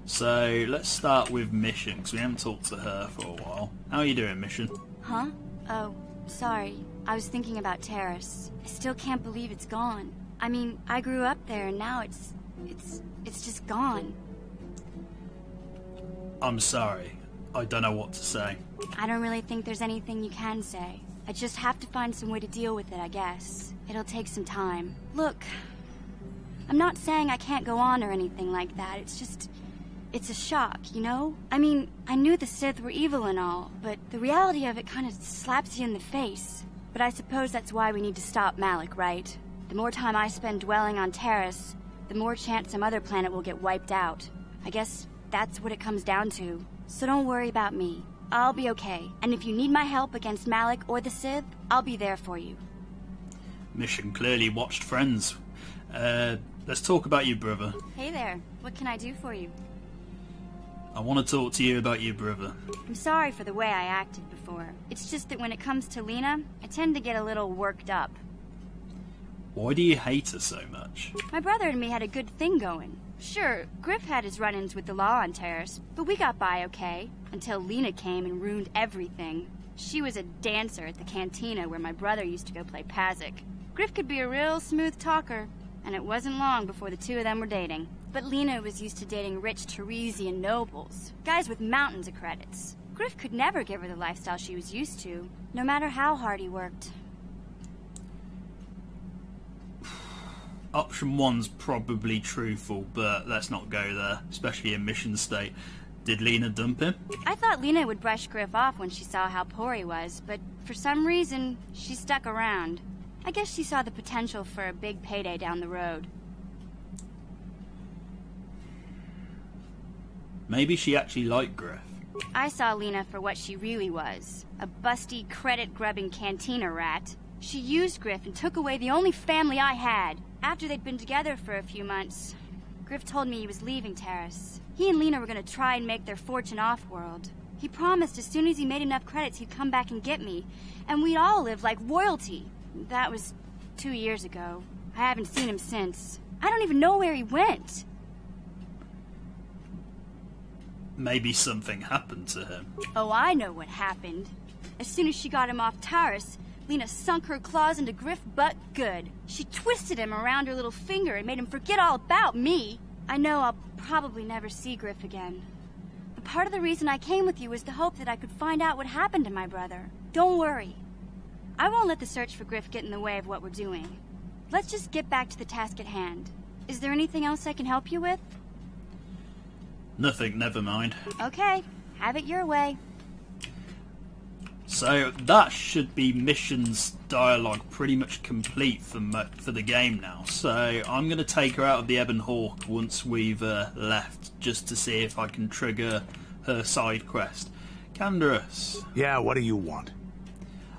So let's start with Mission, because we haven't talked to her for a while. How are you doing, Mission? Huh? Oh, sorry. I was thinking about Terrace. I still can't believe it's gone. I mean, I grew up there and now it's just gone. I'm sorry. I don't know what to say. I don't really think there's anything you can say. I just have to find some way to deal with it, I guess. It'll take some time. Look, I'm not saying I can't go on or anything like that. It's just... it's a shock, you know? I mean, I knew the Sith were evil and all, but the reality of it kind of slaps you in the face. But I suppose that's why we need to stop Malak, right? The more time I spend dwelling on Terrace, the more chance some other planet will get wiped out. I guess that's what it comes down to. So don't worry about me. I'll be okay. And if you need my help against Malak or the Sith, I'll be there for you. Mission clearly watched Friends. Let's talk about your brother. Hey there. What can I do for you? I want to talk to you about your brother. I'm sorry for the way I acted before. It's just that when it comes to Lena, I tend to get a little worked up. Why do you hate her so much? My brother and me had a good thing going. Sure, Griff had his run-ins with the law on Terrace, but we got by okay, until Lena came and ruined everything. She was a dancer at the cantina where my brother used to go play Pazik. Griff could be a real smooth talker, and it wasn't long before the two of them were dating. But Lena was used to dating rich Teresian nobles, guys with mountains of credits. Griff could never give her the lifestyle she was used to, no matter how hard he worked. Option 1's probably truthful, but let's not go there, especially in Mission State. Did Lena dump him? I thought Lena would brush Griff off when she saw how poor he was, but for some reason, she stuck around. I guess she saw the potential for a big payday down the road. Maybe she actually liked Griff. I saw Lena for what she really was. A busty, credit-grubbing cantina rat. She used Griff and took away the only family I had. After they'd been together for a few months, Griff told me he was leaving Terrace. He and Lena were going to try and make their fortune off-world. He promised as soon as he made enough credits he'd come back and get me, and we'd all live like royalty. That was 2 years ago. I haven't seen him since. I don't even know where he went. Maybe something happened to him. Oh, I know what happened. As soon as she got him off Terrace, Lena sunk her claws into Griff butt good. She twisted him around her little finger and made him forget all about me. I know I'll probably never see Griff again. But part of the reason I came with you was the hope that I could find out what happened to my brother. Don't worry. I won't let the search for Griff get in the way of what we're doing. Let's just get back to the task at hand. Is there anything else I can help you with? Nothing, never mind. Okay, have it your way. So that should be missions dialogue pretty much complete for the game now. So I'm going to take her out of the Ebon Hawk once we've left, just to see if I can trigger her side quest. Canderous. Yeah, what do you want?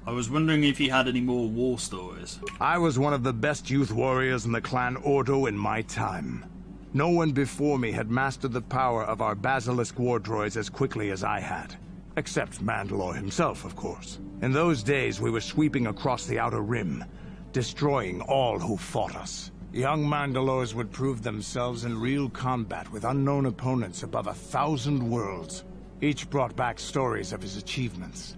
I was wondering if you had any more war stories. I was one of the best youth warriors in the clan Ordo in my time. No one before me had mastered the power of our basilisk war droids as quickly as I had. Except Mandalore himself, of course. In those days, we were sweeping across the Outer Rim, destroying all who fought us. Young Mandalores would prove themselves in real combat with unknown opponents above 1,000 worlds. Each brought back stories of his achievements.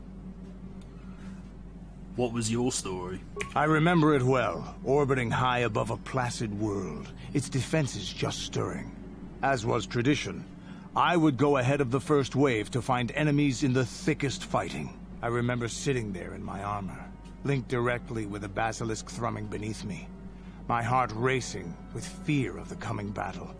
What was your story? I remember it well, orbiting high above a placid world, its defenses just stirring. As was tradition, I would go ahead of the first wave to find enemies in the thickest fighting. I remember sitting there in my armor, linked directly with a basilisk thrumming beneath me, my heart racing with fear of the coming battle.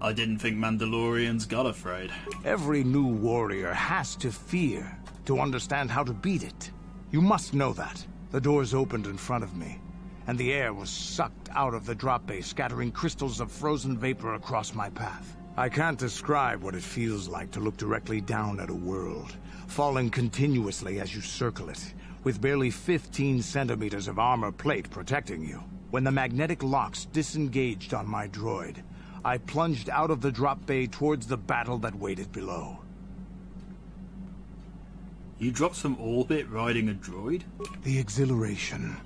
I didn't think Mandalorians got afraid. Every new warrior has to fear to understand how to beat it. You must know that. The doors opened in front of me, and the air was sucked out of the drop bay, scattering crystals of frozen vapor across my path. I can't describe what it feels like to look directly down at a world, falling continuously as you circle it, with barely 15 centimeters of armor plate protecting you. When the magnetic locks disengaged on my droid, I plunged out of the drop bay towards the battle that waited below. You dropped from orbit riding a droid? The exhilaration,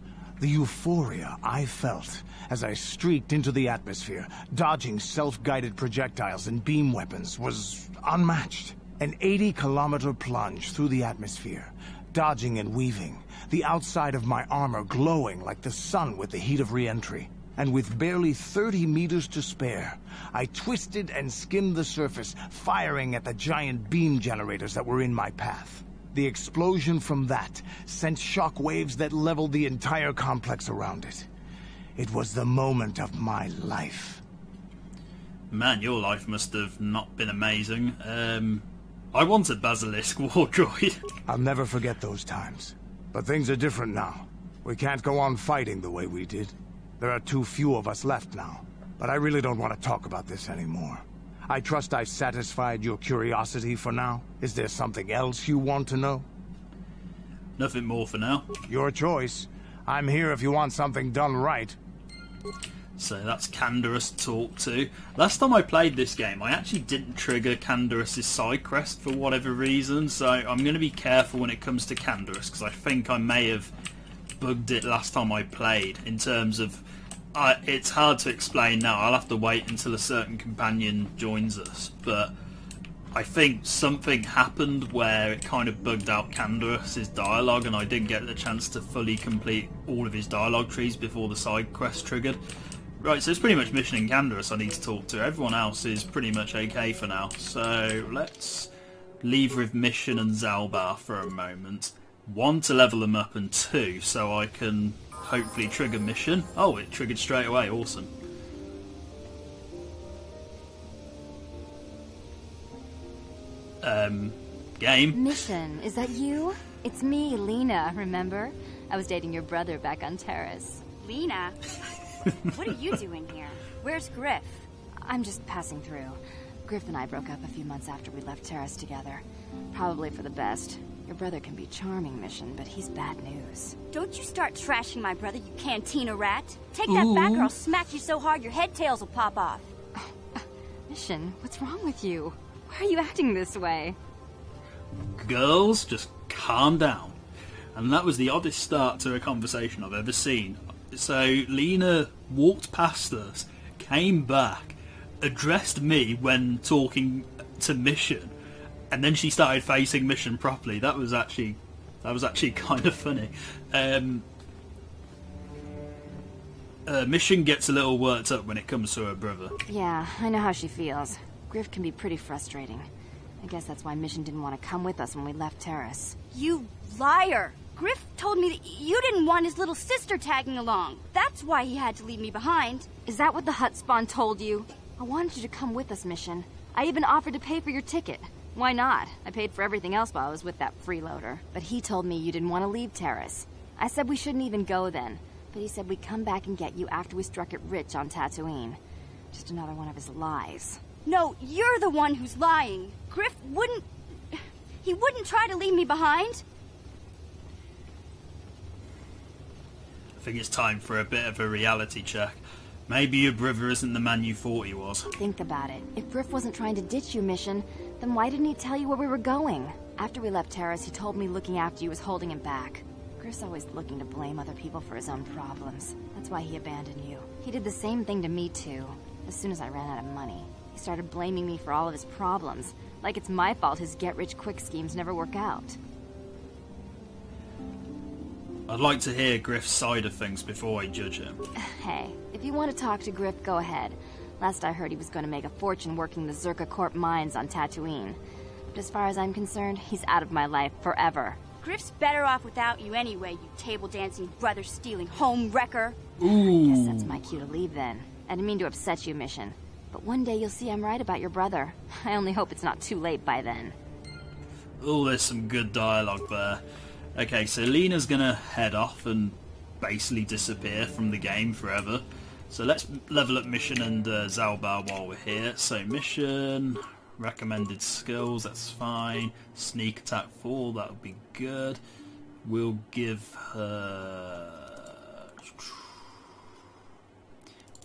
the euphoria I felt as I streaked into the atmosphere, dodging self-guided projectiles and beam weapons, was unmatched. An 80-kilometer plunge through the atmosphere, dodging and weaving, the outside of my armor glowing like the sun with the heat of re-entry. And with barely 30 meters to spare, I twisted and skimmed the surface, firing at the giant beam generators that were in my path. The explosion from that sent shock waves that leveled the entire complex around it. It was the moment of my life. Man, your life must have not been amazing. I wanted Basilisk War Droid. I'll never forget those times. But things are different now. We can't go on fighting the way we did. There are too few of us left now. But I really don't want to talk about this anymore. I trust I've satisfied your curiosity for now. Is there something else you want to know? Nothing more for now. Your choice. I'm here if you want something done right. So that's Canderous talk to. Last time I played this game, I actually didn't trigger Canderous' side quest for whatever reason, so I'm going to be careful when it comes to Canderous, because I think I may have bugged it last time I played, in terms of... it's hard to explain now. I'll have to wait until a certain companion joins us, but I think something happened where it kind of bugged out Canderous' dialogue, and I didn't get the chance to fully complete all of his dialogue trees before the side quest triggered. Right, so it's pretty much Mission and Canderous I need to talk to. Everyone else is pretty much okay for now, so let's leave with Mission and Zalbar for a moment. 1, to level them up, and 2, so I can hopefully trigger Mission. Oh, it triggered straight away, awesome. Game. Mission, is that you? It's me, Lena, remember? I was dating your brother back on Terrace. Lena? What are you doing here? Where's Griff? I'm just passing through. Griff and I broke up a few months after we left Terrace together. Probably for the best. Your brother can be charming, Mission, but he's bad news. Don't you start trashing my brother, you cantina rat. Take that back or I'll smack you so hard your head tails will pop off. Mission, what's wrong with you? Why are you acting this way? Girls, just calm down. And that was the oddest start to a conversation I've ever seen. So Lena walked past us, came back, addressed me when talking to Mission, and then she started facing Mission properly. That was actually kind of funny. Mission gets a little worked up when it comes to her brother. Yeah, I know how she feels. Griff can be pretty frustrating. I guess that's why Mission didn't want to come with us when we left Terrace. You liar! Griff told me that you didn't want his little sister tagging along. That's why he had to leave me behind. Is that what the Hutt spawn told you? I wanted you to come with us, Mission. I even offered to pay for your ticket. Why not? I paid for everything else while I was with that freeloader. But he told me you didn't want to leave Terrace. I said we shouldn't even go then. But he said we'd come back and get you after we struck it rich on Dantooine. Just another one of his lies. No, you're the one who's lying. Griff wouldn't... He wouldn't try to leave me behind. I think it's time for a bit of a reality check. Maybe your brother isn't the man you thought he was. Think about it. If Griff wasn't trying to ditch you, Mission, then why didn't he tell you where we were going? After we left Terrace, he told me looking after you was holding him back. Griff's always looking to blame other people for his own problems. That's why he abandoned you. He did the same thing to me, too. As soon as I ran out of money, he started blaming me for all of his problems. Like it's my fault his get-rich-quick schemes never work out. I'd like to hear Griff's side of things before I judge him. Hey, if you want to talk to Griff, go ahead. Last I heard he was going to make a fortune working the Zerka Corp mines on Dantooine. But as far as I'm concerned, he's out of my life forever. Griff's better off without you anyway, you table-dancing, brother-stealing home wrecker. Ooh. Guess that's my cue to leave then. I didn't mean to upset you, Mission. But one day you'll see I'm right about your brother. I only hope it's not too late by then. Oh, there's some good dialogue there. Okay, so Lena's gonna head off and basically disappear from the game forever. So let's level up Mission and Zalbar while we're here. So Mission, recommended skills, that's fine. Sneak attack 4, that would be good. We'll give her...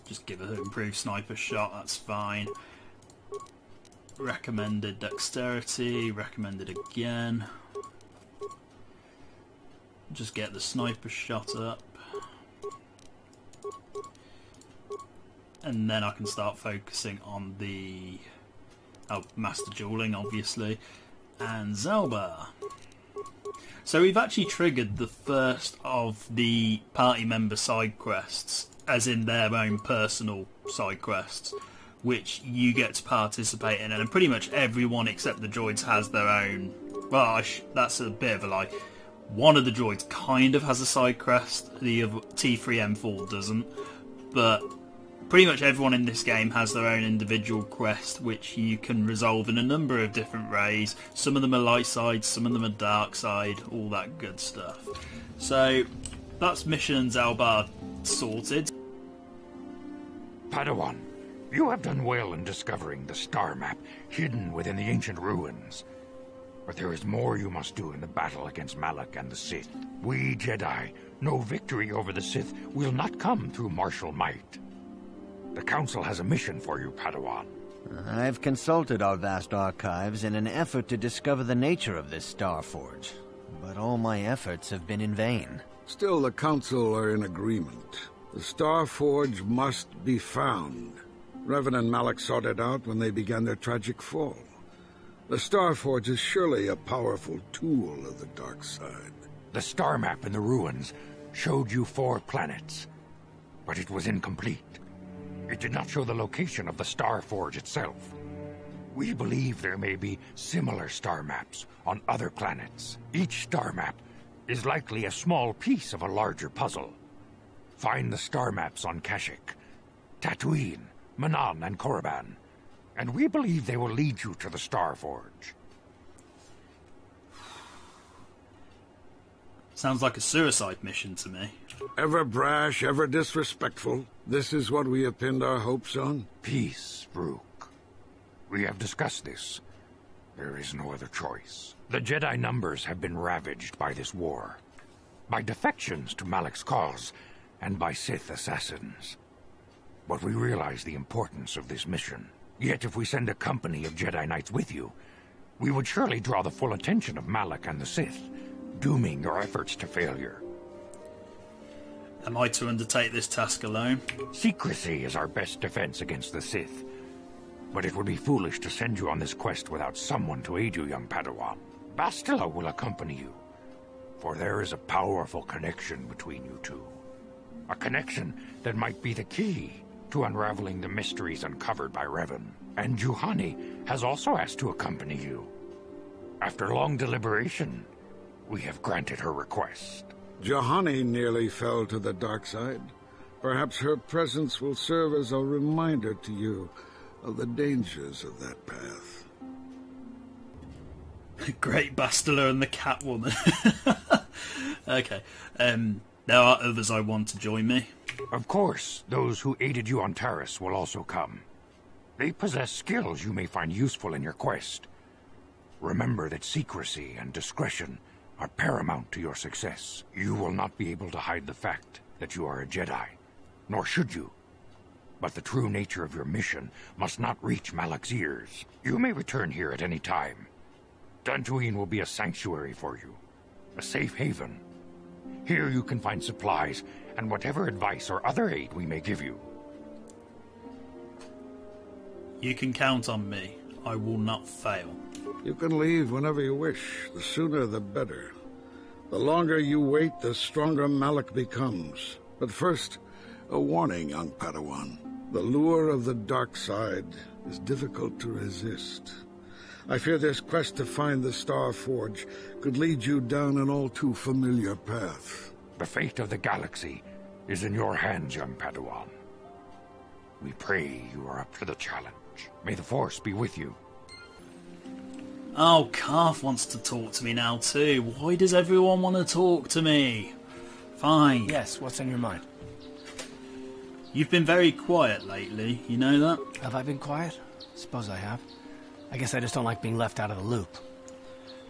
just give her improved sniper shot, that's fine. Recommended dexterity, recommended again. Just get the sniper shot up. And then I can start focusing on the master dueling, obviously, and Zalbar. So we've actually triggered the first of the party member side quests, as in their own personal side quests, which you get to participate in, and pretty much everyone except the droids has their own. Well, that's a bit of a lie. One of the droids kind of has a side quest, the other T3M4 doesn't, but pretty much everyone in this game has their own individual quest, which you can resolve in a number of different ways. Some of them are light side, some of them are dark side, all that good stuff. So that's Mission Zalbar sorted. Padawan, you have done well in discovering the star map hidden within the ancient ruins. But there is more you must do in the battle against Malak and the Sith. We Jedi know victory over the Sith will not come through martial might. The Council has a mission for you, Padawan. I've consulted our vast archives in an effort to discover the nature of this Star Forge, but all my efforts have been in vain. Still, the Council are in agreement. The Star Forge must be found. Revan and Malak sought it out when they began their tragic fall. The Star Forge is surely a powerful tool of the dark side. The star map in the ruins showed you 4 planets, but it was incomplete. It did not show the location of the Star Forge itself. We believe there may be similar star maps on other planets. Each star map is likely a small piece of a larger puzzle. Find the star maps on Kashyyyk, Dantooine, Manaan, and Korriban, and we believe they will lead you to the Star Forge. Sounds like a suicide mission to me. Ever brash, ever disrespectful. This is what we have pinned our hopes on? Peace, Rook. We have discussed this. There is no other choice. The Jedi numbers have been ravaged by this war, by defections to Malak's cause, and by Sith assassins. But we realize the importance of this mission. Yet if we send a company of Jedi Knights with you, we would surely draw the full attention of Malak and the Sith, dooming your efforts to failure. Am I to undertake this task alone? Secrecy is our best defense against the Sith. But it would be foolish to send you on this quest without someone to aid you, young Padawan. Bastila will accompany you, for there is a powerful connection between you two. A connection that might be the key to unraveling the mysteries uncovered by Revan. And Juhani has also asked to accompany you. After long deliberation, we have granted her request. Juhani nearly fell to the dark side. Perhaps her presence will serve as a reminder to you of the dangers of that path. Great Bastila and the Catwoman. Okay. There are others I want to join me. Of course, those who aided you on Taris will also come. They possess skills you may find useful in your quest. Remember that secrecy and discretion are paramount to your success. You will not be able to hide the fact that you are a Jedi, nor should you. But the true nature of your mission must not reach Malak's ears. You may return here at any time. Dantooine will be a sanctuary for you, a safe haven. Here you can find supplies and whatever advice or other aid we may give you. You can count on me. I will not fail. You can leave whenever you wish. The sooner the better. The longer you wait, the stronger Malak becomes. But first, a warning, young Padawan. The lure of the dark side is difficult to resist. I fear this quest to find the Star Forge could lead you down an all too familiar path. The fate of the galaxy is in your hands, young Padawan. We pray you are up to the challenge. May the Force be with you. Oh, Carth wants to talk to me now too. Why does everyone want to talk to me? Fine. Yes, what's on your mind? You've been very quiet lately, you know that? Have I been quiet? Suppose I have. I guess I just don't like being left out of the loop.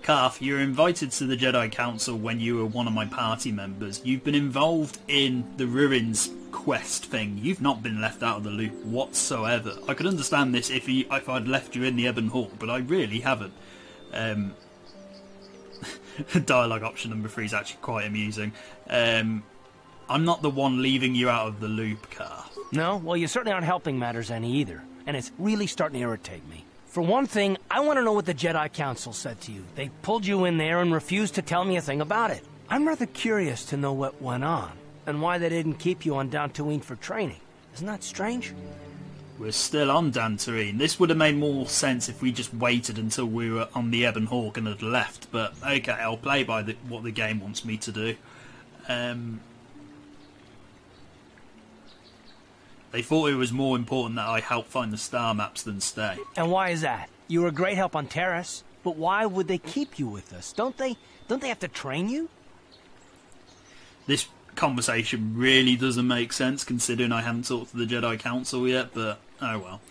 Carth, you were invited to the Jedi Council when you were one of my party members. You've been involved in the Ruins quest thing. You've not been left out of the loop whatsoever. I could understand this if I'd left you in the Ebon Hawk, but I really haven't. Dialogue option number 3 is actually quite amusing. I'm not the one leaving you out of the loop, Carth. No? Well, you certainly aren't helping matters any either. And it's really starting to irritate me. For one thing, I want to know what the Jedi Council said to you. They pulled you in there and refused to tell me a thing about it. I'm rather curious to know what went on, and why they didn't keep you on Dantooine for training. Isn't that strange? We're still on Dantooine. This would have made more sense if we just waited until we were on the Ebon Hawk and had left, but okay, I'll play by what the game wants me to do. They thought it was more important that I help find the star maps than stay. And why is that? You were a great help on Taris, but why would they keep you with us? Don't they have to train you? This conversation really doesn't make sense considering I haven't talked to the Jedi Council yet, but oh well.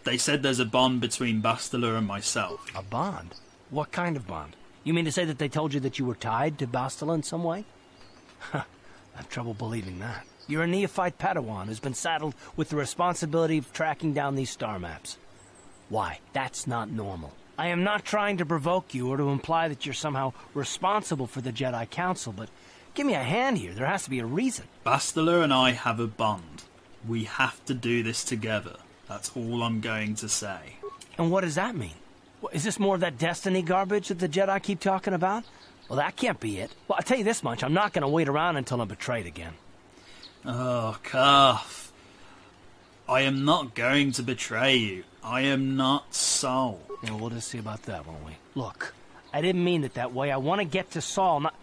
They said there's a bond between Bastila and myself. A bond? What kind of bond? You mean to say that they told you that you were tied to Bastila in some way? I have trouble believing that. You're a neophyte Padawan who's been saddled with the responsibility of tracking down these star maps. Why? That's not normal. I am not trying to provoke you or to imply that you're somehow responsible for the Jedi Council, but give me a hand here. There has to be a reason. Bastila and I have a bond. We have to do this together. That's all I'm going to say. And what does that mean? Is this more of that destiny garbage that the Jedi keep talking about? Well, that can't be it. Well, I'll tell you this much. I'm not going to wait around until I'm betrayed again. Oh, Carth. I am not going to betray you. I am not Saul. Yeah, we'll just see about that, won't we? Look, I didn't mean it that way. I want to get to Saul, not...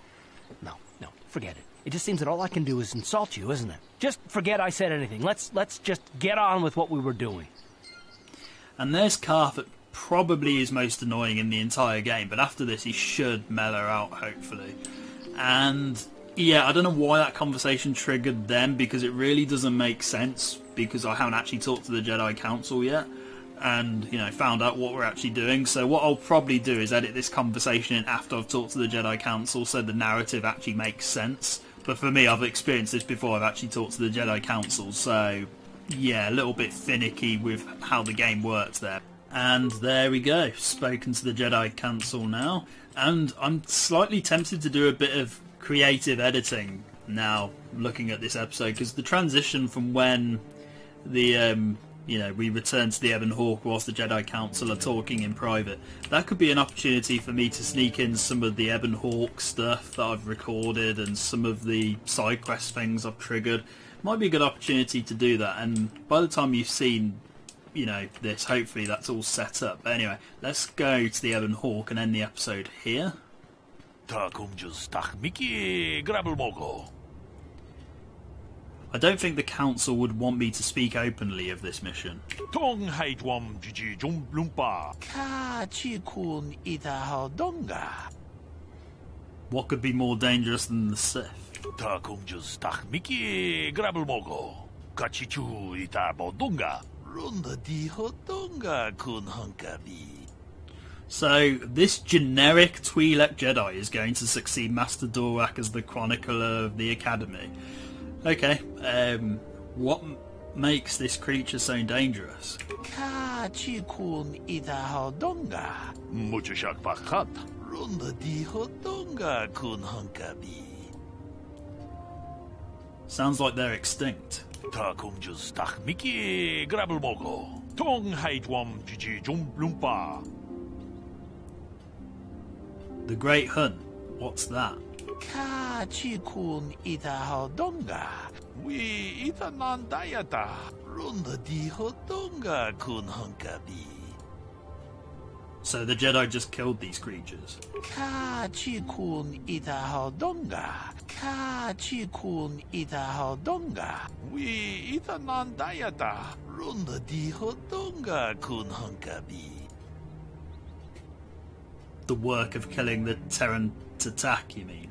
No, forget it. It just seems that all I can do is insult you, isn't it? Just forget I said anything. Let's just get on with what we were doing. And there's Carth that probably is most annoying in the entire game, but after this he should mellow out, hopefully. And yeah, I don't know why that conversation triggered them, because it really doesn't make sense, because I haven't actually talked to the Jedi Council yet and, you know, found out what we're actually doing. So what I'll probably do is edit this conversation in after I've talked to the Jedi Council so the narrative actually makes sense. But for me, I've experienced this before. I've actually talked to the Jedi Council, so yeah, a little bit finicky with how the game works there. And there we go, spoken to the Jedi Council now. And I'm slightly tempted to do a bit of creative editing now, looking at this episode, because the transition from when the, we return to the Ebon Hawk whilst the Jedi Council are talking in private, that could be an opportunity for me to sneak in some of the Ebon Hawk stuff that I've recorded and some of the side quest things I've triggered. Might be a good opportunity to do that, and by the time you've seen this, hopefully that's all set up. But anyway, let's go to the Ebon Hawk and end the episode here. I I don't think the council would want me to speak openly of this mission. What could be more dangerous than the Sith? So, this generic Twi'lek Jedi is going to succeed Master Dorak as the Chronicler of the Academy. Okay, what makes this creature so dangerous? Sounds like they're extinct. The Great Hunt, what's that? So the Jedi just killed these creatures. The work of killing the Terran Tatak, you mean?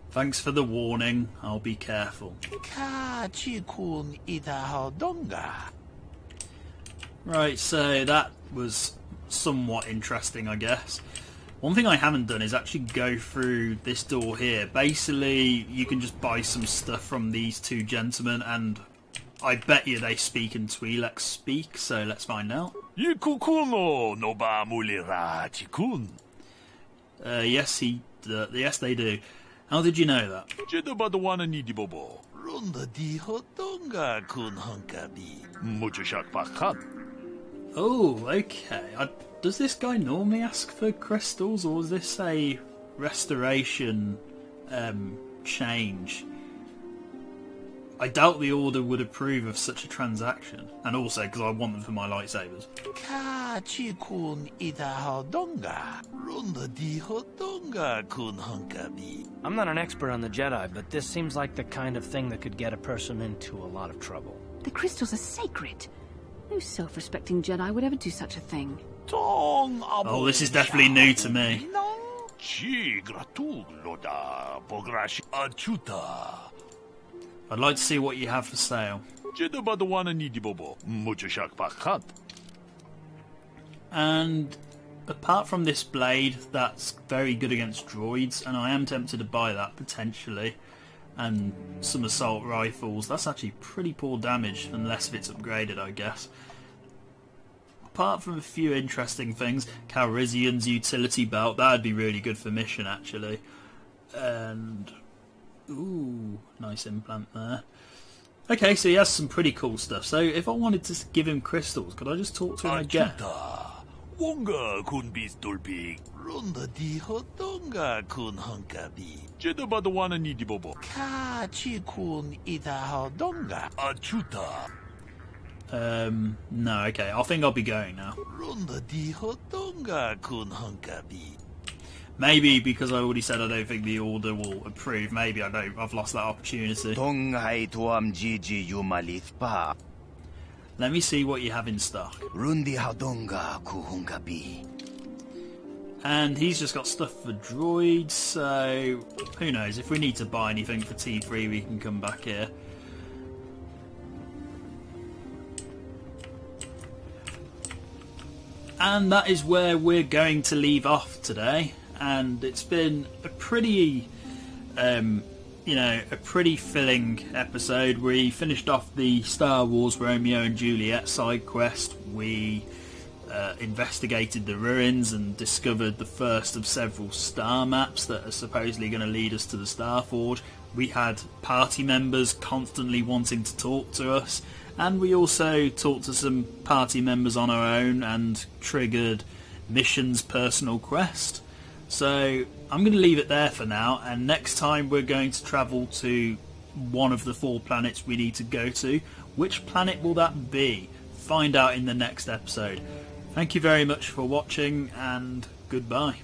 Thanks for the warning. I'll be careful. Right, so that was somewhat interesting, I guess. One thing I haven't done is actually go through this door here. Basically, you can just buy some stuff from these two gentlemen, and I bet you they speak in Twi'lek speak, so let's find out. Yes, yes they do. How did you know that? Oh, okay. Does this guy normally ask for crystals, or is this a restoration change? I doubt the Order would approve of such a transaction, and also because I want them for my lightsabers. I'm not an expert on the Jedi, but this seems like the kind of thing that could get a person into a lot of trouble. The crystals are sacred. No self-respecting Jedi would ever do such a thing. Oh, this is definitely new to me. I'd like to see what you have for sale. And apart from this blade, that's very good against droids, and I am tempted to buy that potentially. And some assault rifles, that's actually pretty poor damage, unless if it's upgraded, I guess. Apart from a few interesting things, Calrissian's utility belt, that'd be really good for mission actually. And ooh, nice implant there. Okay, so he has some pretty cool stuff. So if I wanted to give him crystals, could I just talk to him again? No, okay, I think I'll be going now. Maybe because I already said I don't think the Order will approve, maybe I've lost that opportunity. Let me see what you have in stock. And he's just got stuff for droids, so who knows, if we need to buy anything for T3 we can come back here. And that is where we're going to leave off today. And it's been a pretty, a pretty filling episode. We finished off the Star Wars Romeo and Juliet side quest. We investigated the ruins and discovered the first of several star maps that are supposedly going to lead us to the Star Forge. We had party members constantly wanting to talk to us, and we also talked to some party members on our own and triggered Mission's personal quest. So I'm going to leave it there for now, and next time we're going to travel to one of the 4 planets we need to go to. Which planet will that be? Find out in the next episode. Thank you very much for watching, and goodbye.